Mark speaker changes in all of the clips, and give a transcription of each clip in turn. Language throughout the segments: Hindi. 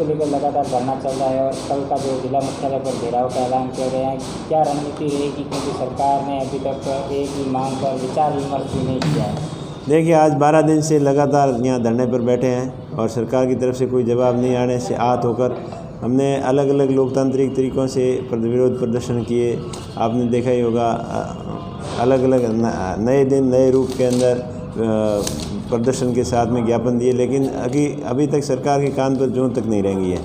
Speaker 1: जिसको लेकर लगातार धरना चल रहा है और कल का जो जिला मुख्यालय पर घेराव का ऐलान किया गया है, क्या रणनीति रहेगी, क्योंकि सरकार ने अभी तक एक ही मांग पर विचार विमर्श भी नहीं किया है।
Speaker 2: देखिए, आज 12 दिन से लगातार यहाँ धरने पर बैठे हैं और सरकार की तरफ से कोई जवाब नहीं आने से आहत होकर हमने अलग अलग लोकतांत्रिक तरीक़ों से विरोध प्रदर्शन किए। आपने देखा ही होगा, अलग अलग नए दिन नए रूप के अंदर प्रदर्शन के साथ में ज्ञापन दिए, लेकिन अभी तक सरकार के कान पर जूं तक नहीं रेंगी है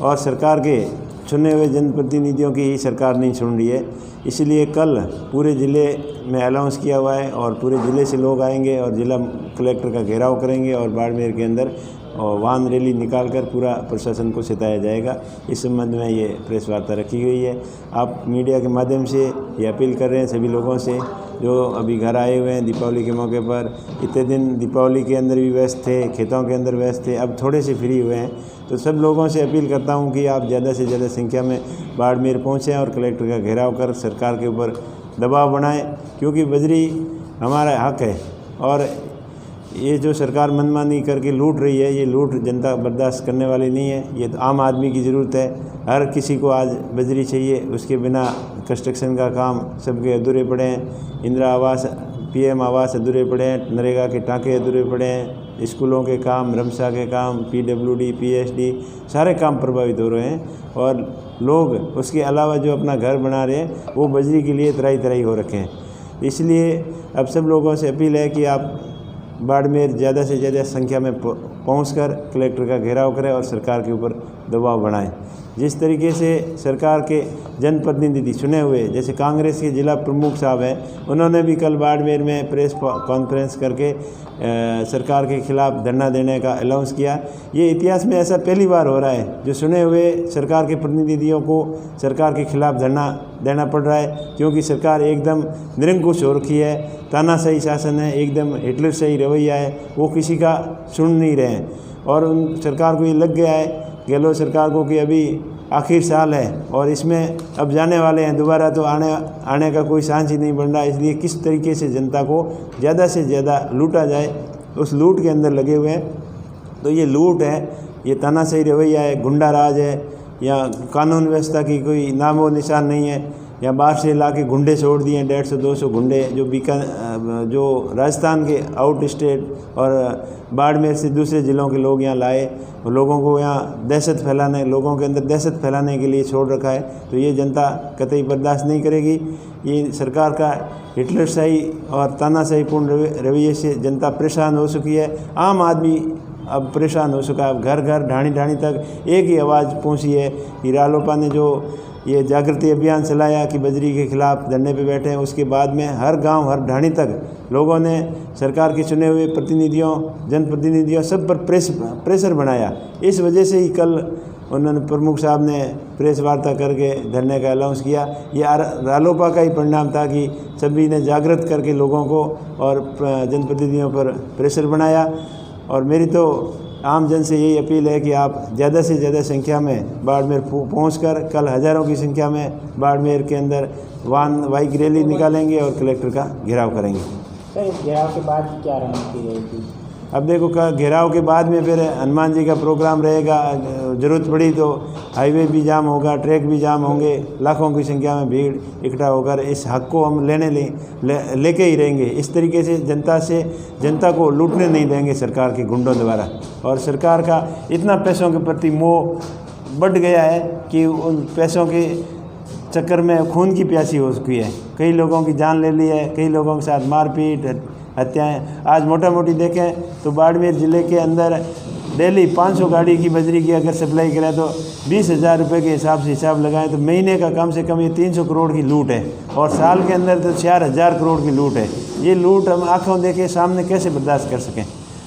Speaker 2: और सरकार के चुने हुए जनप्रतिनिधियों की ही सरकार नहीं सुन रही है। इसलिए कल पूरे ज़िले में अनाउंस किया हुआ है और पूरे ज़िले से लोग आएंगे और जिला कलेक्टर का घेराव करेंगे और बाड़मेर के अंदर वाहन रैली निकालकर पूरा प्रशासन को सताया जाएगा। इस संबंध में ये प्रेस वार्ता रखी हुई है। आप मीडिया के माध्यम से ये अपील कर रहे हैं सभी लोगों से जो अभी घर आए हुए हैं दीपावली के मौके पर। इतने दिन दीपावली के अंदर भी व्यस्त थे, खेतों के अंदर व्यस्त थे, अब थोड़े से फ्री हुए हैं, तो सब लोगों से अपील करता हूं कि आप ज़्यादा से ज़्यादा संख्या में बाड़मेर पहुँचें और कलेक्टर का घेराव कर सरकार के ऊपर दबाव बनाएं, क्योंकि बजरी हमारा हक है और ये जो सरकार मनमानी करके लूट रही है, ये लूट जनता बर्दाश्त करने वाली नहीं है। ये तो आम आदमी की ज़रूरत है, हर किसी को आज बजरी चाहिए, उसके बिना कंस्ट्रक्शन का काम सबके अधूरे पड़े हैं, इंदिरा आवास PM आवास अधूरे पड़े हैं, नरेगा के टाँके अधूरे पड़े हैं, स्कूलों के काम, रमसा के काम, PWD PSD सारे काम प्रभावित हो रहे हैं और लोग उसके अलावा जो अपना घर बना रहे हैं वो बजरी के लिए तराई तराई हो रखे हैं। इसलिए अब सब लोगों से अपील है कि आप बाड़मेर ज़्यादा से ज़्यादा संख्या में पहुंचकर कलेक्टर का घेराव करें और सरकार के ऊपर दबाव बनाएं। जिस तरीके से सरकार के जनप्रतिनिधि चुने हुए, जैसे कांग्रेस के जिला प्रमुख साहब हैं, उन्होंने भी कल बाड़मेर में प्रेस कॉन्फ्रेंस करके सरकार के खिलाफ धरना देने का अनाउंस किया। ये इतिहास में ऐसा पहली बार हो रहा है जो चुने हुए सरकार के प्रतिनिधियों को सरकार के खिलाफ धरना देना पड़ रहा है, क्योंकि सरकार एकदम निरंकुश हो रखी है, तानाशाही शासन है, एकदम हिटलरशाही रवैया है, वो किसी का सुन नहीं रहे हैं। और उन सरकार को ये लग गया है, गहलोत सरकार को, कि अभी आखिर साल है और इसमें अब जाने वाले हैं, दोबारा तो आने का कोई चांस ही नहीं बन रहा। इसलिए किस तरीके से जनता को ज़्यादा से ज़्यादा लूटा जाए, उस लूट के अंदर लगे हुए हैं। तो ये लूट है, ये तानाशाही रवैया है, गुंडा राज है, या कानून व्यवस्था की कोई नाम व निशान नहीं है। या बाहर से ला के गुंडे छोड़ दिए, 150-200 गुंडे जो राजस्थान के आउट स्टेट और बाड़मेर से दूसरे ज़िलों के लोग यहाँ लाए, लोगों को यहाँ दहशत फैलाने, लोगों के अंदर दहशत फैलाने के लिए छोड़ रखा है। तो ये जनता कतई बर्दाश्त नहीं करेगी। ये सरकार का हिटलरशाही और तानाशाहीपूर्ण रवैये से जनता परेशान हो चुकी है। आम आदमी अब परेशान हो चुका है। अब घर घर ढाणी ढाणी तक एक ही आवाज़ पहुँची है कि रालोपा ने जो ये जागृति अभियान चलाया कि बजरी के खिलाफ धरने पे बैठे हैं, उसके बाद में हर गांव हर ढाणी तक लोगों ने सरकार के चुने हुए प्रतिनिधियों, जनप्रतिनिधियों सब पर प्रेशर बनाया। इस वजह से ही कल उन्होंने प्रमुख साहब ने प्रेस वार्ता करके धरने का अनाउंस किया। ये रालोपा का ही परिणाम था कि सभी ने जागृत करके लोगों को और जनप्रतिनिधियों पर प्रेशर बनाया। और मेरी तो आम जन से यही अपील है कि आप ज़्यादा से ज़्यादा संख्या में बाड़मेर पहुंचकर कल हज़ारों की संख्या में बाड़मेर के अंदर बाइक रैली निकालेंगे और कलेक्टर का घेराव करेंगे।
Speaker 1: सर, इस घेराव के बाद क्या रणनीति रहेगी?
Speaker 2: अब देखो, घेराव के बाद में फिर हनुमान जी का प्रोग्राम रहेगा। ज़रूरत पड़ी तो हाईवे भी जाम होगा, ट्रैक भी जाम होंगे, लाखों की संख्या में भीड़ इकट्ठा होकर इस हक को हम लेके ही रहेंगे। इस तरीके से जनता को लूटने नहीं देंगे सरकार के गुंडों द्वारा। और सरकार का इतना पैसों के प्रति मोह बढ़ गया है कि उन पैसों के चक्कर में खून की प्यासी हो चुकी है। कई लोगों की जान ले ली है, कई लोगों के साथ मारपीट हत्याएं। आज मोटा मोटी देखें तो बाड़मेर ज़िले के अंदर डेली 500 गाड़ी की बजरी की अगर सप्लाई करें तो 20,000 रुपये के हिसाब से हिसाब लगाएं तो महीने का कम से कम ये 300 करोड़ की लूट है और साल के अंदर तो 4,000 करोड़ की लूट है। ये लूट हम आंखों देखे सामने कैसे बर्दाश्त कर सकें?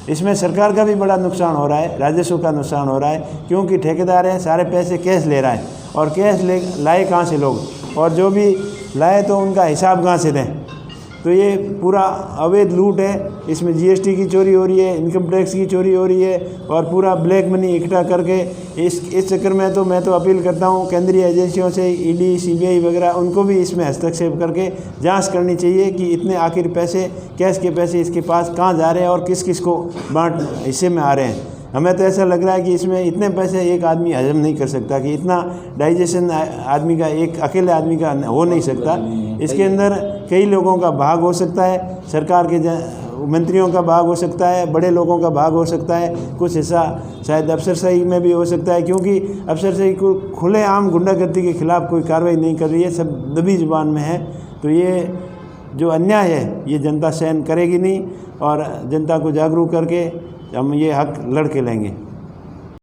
Speaker 2: इसमें सरकार का भी बड़ा नुकसान हो रहा है, राजस्व का नुकसान हो रहा है, क्योंकि ठेकेदार हैं, सारे पैसे कैश ले रहा है और कैश लाए कहाँ से लोग, और जो भी लाए तो उनका हिसाब कहाँ से दें? तो ये पूरा अवैध लूट है। इसमें GST की चोरी हो रही है, इनकम टैक्स की चोरी हो रही है और पूरा ब्लैक मनी इकट्ठा करके इस चक्कर में तो मैं तो अपील करता हूँ केंद्रीय एजेंसियों से, ED CBI वगैरह, उनको भी इसमें हस्तक्षेप करके जांच करनी चाहिए कि इतने आखिर पैसे, कैश के पैसे इसके पास कहाँ जा रहे हैं और किस किस को बांट हिस्से में आ रहे हैं। हमें तो ऐसा लग रहा है कि इसमें इतने पैसे एक आदमी हजम नहीं कर सकता, कि इतना डाइजेशन आदमी का, एक अकेले आदमी का हो नहीं सकता। इसके अंदर कई लोगों का भाग हो सकता है, सरकार के मंत्रियों का भाग हो सकता है, बड़े लोगों का भाग हो सकता है, कुछ हिस्सा शायद अफसरशाही में भी हो सकता है, क्योंकि अफसरशाही को खुलेआम गुंडागर्दी के खिलाफ कोई कार्रवाई नहीं कर रही है, सब दबी जुबान में है। तो ये जो अन्याय है ये जनता सहन करेगी नहीं, और जनता को जागरूक करके हम ये हक लड़ के लेंगे।